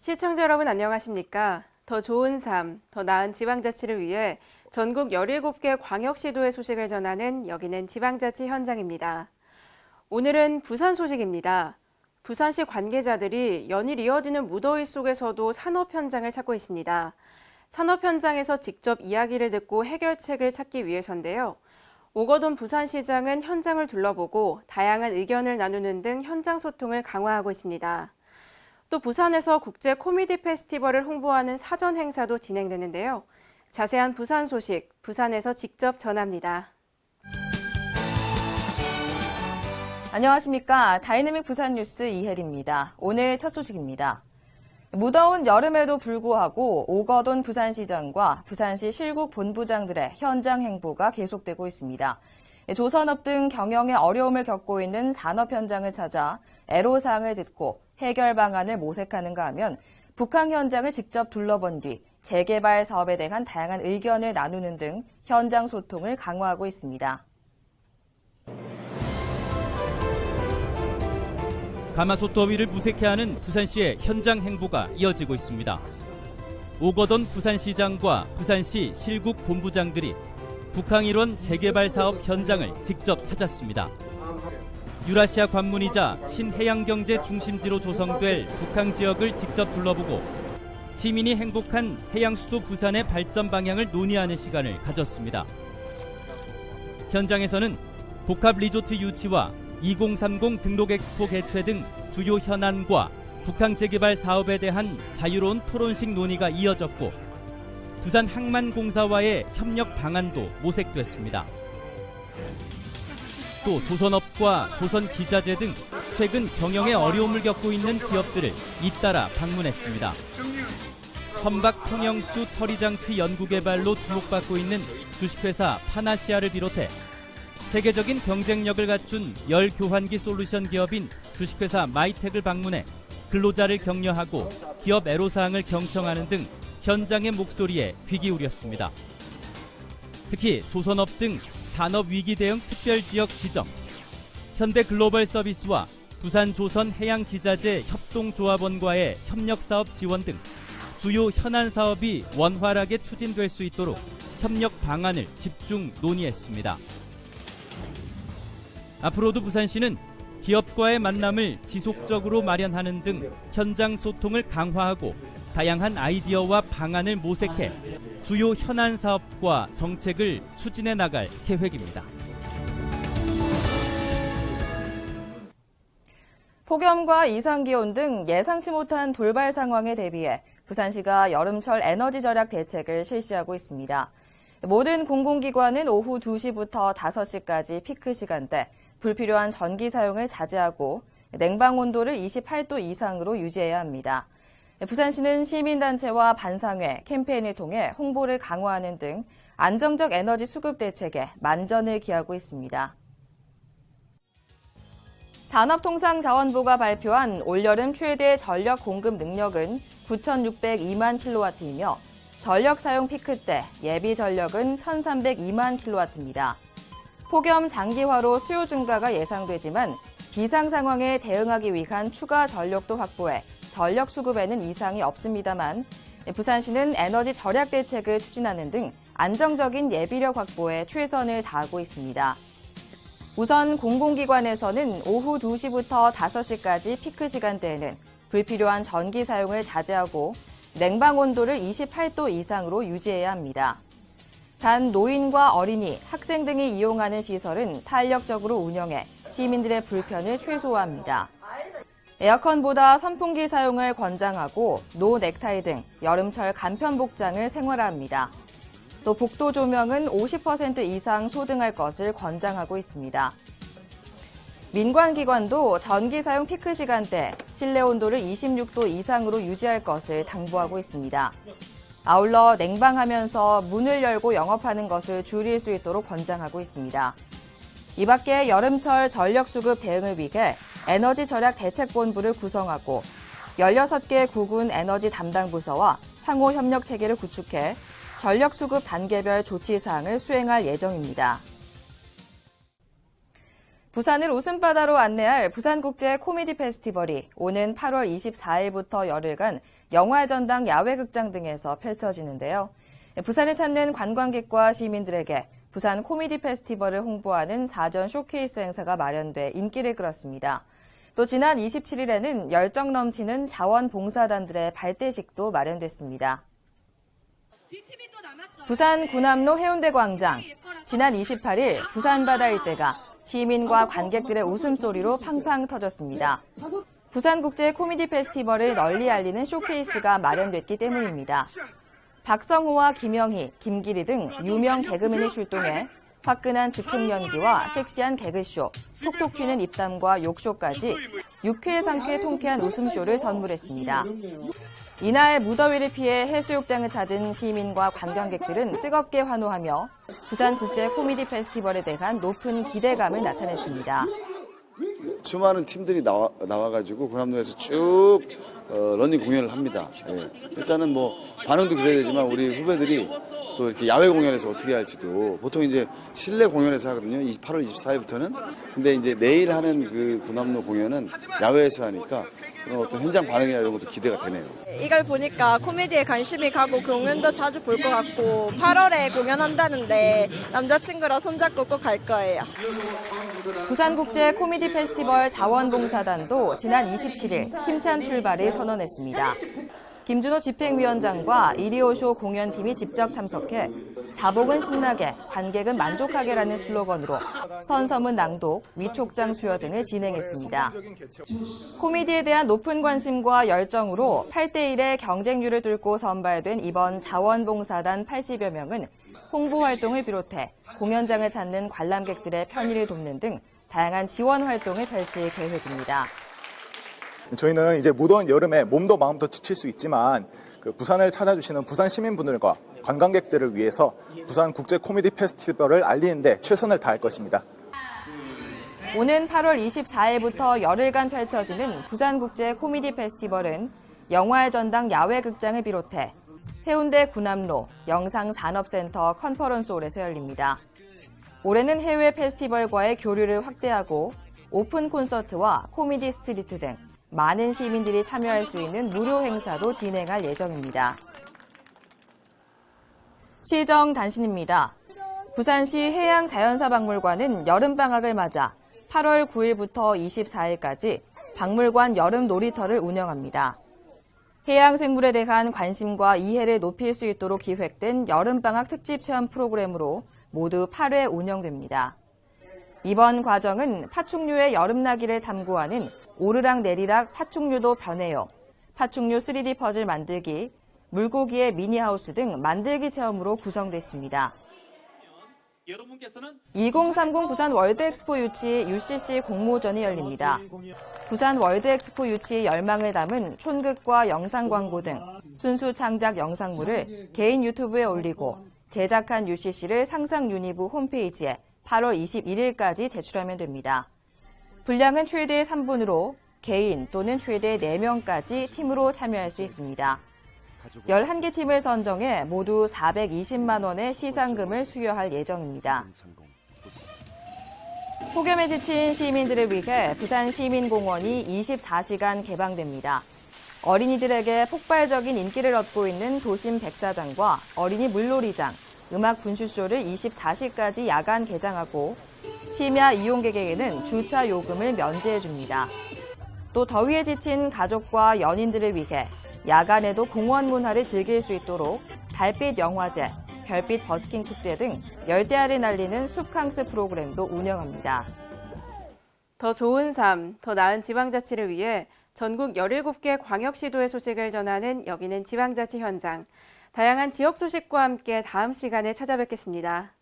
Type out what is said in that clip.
시청자 여러분 안녕하십니까? 더 좋은 삶, 더 나은 지방자치를 위해 전국 17개 광역시도의 소식을 전하는 여기는 지방자치 현장입니다. 오늘은 부산 소식입니다. 부산시 관계자들이 연일 이어지는 무더위 속에서도 산업 현장을 찾고 있습니다. 산업 현장에서 직접 이야기를 듣고 해결책을 찾기 위해서인데요. 오거돈 부산시장은 현장을 둘러보고 다양한 의견을 나누는 등 현장 소통을 강화하고 있습니다. 또 부산에서 국제 코미디 페스티벌을 홍보하는 사전 행사도 진행되는데요. 자세한 부산 소식, 부산에서 직접 전합니다. 안녕하십니까. 다이내믹 부산 뉴스 이혜리입니다. 오늘 첫 소식입니다. 무더운 여름에도 불구하고 오거돈 부산시장과 부산시 실국 본부장들의 현장 행보가 계속되고 있습니다. 조선업 등 경영에 어려움을 겪고 있는 산업 현장을 찾아 애로사항을 듣고 해결 방안을 모색하는가 하면 북한 현장을 직접 둘러본 뒤 재개발 사업에 대한 다양한 의견을 나누는 등 현장 소통을 강화하고 있습니다. 가마솥 더위를 무색해하는 부산시의 현장 행보가 이어지고 있습니다. 오거돈 부산시장과 부산시 실국 본부장들이 북한 일원 재개발 사업 현장을 직접 찾았습니다. 유라시아 관문이자 신해양경제 중심지로 조성될 북한 지역을 직접 둘러보고 시민이 행복한 해양수도 부산의 발전 방향을 논의하는 시간을 가졌습니다. 현장에서는 복합 리조트 유치와 2030 등록 엑스포 개최 등 주요 현안과 북한 재개발 사업에 대한 자유로운 토론식 논의가 이어졌고 부산 항만공사와의 협력 방안도 모색됐습니다. 또 조선업과 조선기자재 등 최근 경영에 어려움을 겪고 있는 기업들을 잇따라 방문했습니다. 선박 통영수 처리장치 연구개발로 주목받고 있는 주식회사 파나시아를 비롯해 세계적인 경쟁력을 갖춘 열 교환기 솔루션 기업인 주식회사 마이텍을 방문해 근로자를 격려하고 기업 애로사항을 경청하는 등 현장의 목소리에 귀 기울였습니다. 특히 조선업 등 산업위기 대응 특별지역 지정, 현대글로벌서비스와 부산조선해양기자재 협동조합원과의 협력사업 지원 등 주요 현안 사업이 원활하게 추진될 수 있도록 협력 방안을 집중 논의했습니다. 앞으로도 부산시는 기업과의 만남을 지속적으로 마련하는 등 현장 소통을 강화하고 다양한 아이디어와 방안을 모색해 주요 현안 사업과 정책을 추진해 나갈 계획입니다. 폭염과 이상기온 등 예상치 못한 돌발 상황에 대비해 부산시가 여름철 에너지 절약 대책을 실시하고 있습니다. 모든 공공기관은 오후 2시부터 5시까지 피크 시간대 불필요한 전기 사용을 자제하고 냉방 온도를 28도 이상으로 유지해야 합니다. 부산시는 시민단체와 반상회, 캠페인을 통해 홍보를 강화하는 등 안정적 에너지 수급 대책에 만전을 기하고 있습니다. 산업통상자원부가 발표한 올여름 최대 전력 공급 능력은 9,602만 킬로와트이며 전력 사용 피크 때 예비 전력은 1,302만 킬로와트입니다. 폭염 장기화로 수요 증가가 예상되지만 비상 상황에 대응하기 위한 추가 전력도 확보해 전력 수급에는 이상이 없습니다만 부산시는 에너지 절약 대책을 추진하는 등 안정적인 예비력 확보에 최선을 다하고 있습니다. 우선 공공기관에서는 오후 2시부터 5시까지 피크 시간대에는 불필요한 전기 사용을 자제하고 냉방 온도를 28도 이상으로 유지해야 합니다. 단 노인과 어린이, 학생 등이 이용하는 시설은 탄력적으로 운영해 시민들의 불편을 최소화합니다. 에어컨보다 선풍기 사용을 권장하고 노 넥타이 등 여름철 간편 복장을 생활화합니다. 또 복도 조명은 50% 이상 소등할 것을 권장하고 있습니다. 민관기관도 전기 사용 피크 시간대 실내 온도를 26도 이상으로 유지할 것을 당부하고 있습니다. 아울러 냉방하면서 문을 열고 영업하는 것을 줄일 수 있도록 권장하고 있습니다. 이 밖에 여름철 전력 수급 대응을 위해 에너지 절약 대책본부를 구성하고 16개 구군 에너지 담당 부서와 상호 협력 체계를 구축해 전력 수급 단계별 조치 사항을 수행할 예정입니다. 부산을 웃음바다로 안내할 부산국제 코미디 페스티벌이 오는 8월 24일부터 열흘간 영화의 전당 야외극장 등에서 펼쳐지는데요. 부산을 찾는 관광객과 시민들에게 부산 코미디 페스티벌을 홍보하는 사전 쇼케이스 행사가 마련돼 인기를 끌었습니다. 또 지난 27일에는 열정 넘치는 자원봉사단들의 발대식도 마련됐습니다. 부산 구남로 해운대 광장. 지난 28일 부산 바다 일대가 시민과 관객들의 웃음소리로 팡팡 터졌습니다. 부산국제 코미디 페스티벌을 널리 알리는 쇼케이스가 마련됐기 때문입니다. 박성호와 김영희, 김기리 등 유명 개그맨이 출동해 화끈한 즉흥 연기와 섹시한 개그쇼, 톡톡 튀는 입담과 욕쇼까지 유쾌 상쾌 통쾌한 웃음쇼를 선물했습니다. 이날 무더위를 피해 해수욕장을 찾은 시민과 관광객들은 뜨겁게 환호하며 부산 국제 코미디 페스티벌에 대한 높은 기대감을 나타냈습니다. 수많은 팀들이 나와가지고 구남로에서 쭉 러닝 공연을 합니다. 예. 일단은 뭐 반응도 기대되지만 우리 후배들이 또 이렇게 야외 공연에서 어떻게 할지도 보통 이제 실내 공연에서 하거든요. 8월 24일부터는. 근데 이제 내일 하는 그 구남로 공연은 야외에서 하니까 그런 어떤 현장 반응이나 이런 것도 기대가 되네요. 이걸 보니까 코미디에 관심이 가고 공연도 자주 볼 것 같고 8월에 공연한다는데 남자친구랑 손잡고 꼭 갈 거예요. 부산국제 코미디 페스티벌 자원봉사단도 지난 27일 힘찬 출발을 선언했습니다. 김준호 집행위원장과 이리오쇼 공연팀이 직접 참석해 자복은 신나게, 관객은 만족하게라는 슬로건으로 선서문 낭독, 위촉장 수여 등을 진행했습니다. 코미디에 대한 높은 관심과 열정으로 8대1의 경쟁률을 뚫고 선발된 이번 자원봉사단 80여 명은 홍보 활동을 비롯해 공연장을 찾는 관람객들의 편의를 돕는 등 다양한 지원 활동을 펼칠 계획입니다. 저희는 이제 무더운 여름에 몸도 마음도 지칠 수 있지만 부산을 찾아주시는 부산 시민분들과 관광객들을 위해서 부산 국제 코미디 페스티벌을 알리는 데 최선을 다할 것입니다. 오는 8월 24일부터 열흘간 펼쳐지는 부산 국제 코미디 페스티벌은 영화의 전당 야외극장을 비롯해 해운대 구남로 영상산업센터 컨퍼런스홀에서 열립니다. 올해는 해외 페스티벌과의 교류를 확대하고 오픈 콘서트와 코미디 스트리트 등 많은 시민들이 참여할 수 있는 무료 행사도 진행할 예정입니다. 시정 단신입니다. 부산시 해양자연사박물관은 여름방학을 맞아 8월 9일부터 24일까지 박물관 여름 놀이터를 운영합니다. 해양생물에 대한 관심과 이해를 높일 수 있도록 기획된 여름방학 특집 체험 프로그램으로 모두 8회 운영됩니다. 이번 과정은 파충류의 여름나기를 탐구하는 오르락 내리락 파충류도 변해요, 파충류 3D 퍼즐 만들기, 물고기의 미니하우스 등 만들기 체험으로 구성됐습니다. 2030 부산 월드엑스포 유치 UCC 공모전이 열립니다. 부산 월드엑스포 유치 열망을 담은 촌극과 영상 광고 등 순수 창작 영상물을 개인 유튜브에 올리고 제작한 UCC를 상상 유니브 홈페이지에 8월 21일까지 제출하면 됩니다. 분량은 최대 3분으로 개인 또는 최대 4명까지 팀으로 참여할 수 있습니다. 11개 팀을 선정해 모두 420만 원의 시상금을 수여할 예정입니다. 폭염에 지친 시민들을 위해 부산시민공원이 24시간 개방됩니다. 어린이들에게 폭발적인 인기를 얻고 있는 도심 백사장과 어린이 물놀이장, 음악 분수쇼를 24시까지 야간 개장하고 심야 이용객에게는 주차 요금을 면제해 줍니다. 또 더위에 지친 가족과 연인들을 위해 야간에도 공원 문화를 즐길 수 있도록 달빛 영화제, 별빛 버스킹 축제 등 열대야를 날리는 숲캉스 프로그램도 운영합니다. 더 좋은 삶, 더 나은 지방자치를 위해 전국 17개 광역시도의 소식을 전하는 여기는 지방자치 현장. 다양한 지역 소식과 함께 다음 시간에 찾아뵙겠습니다.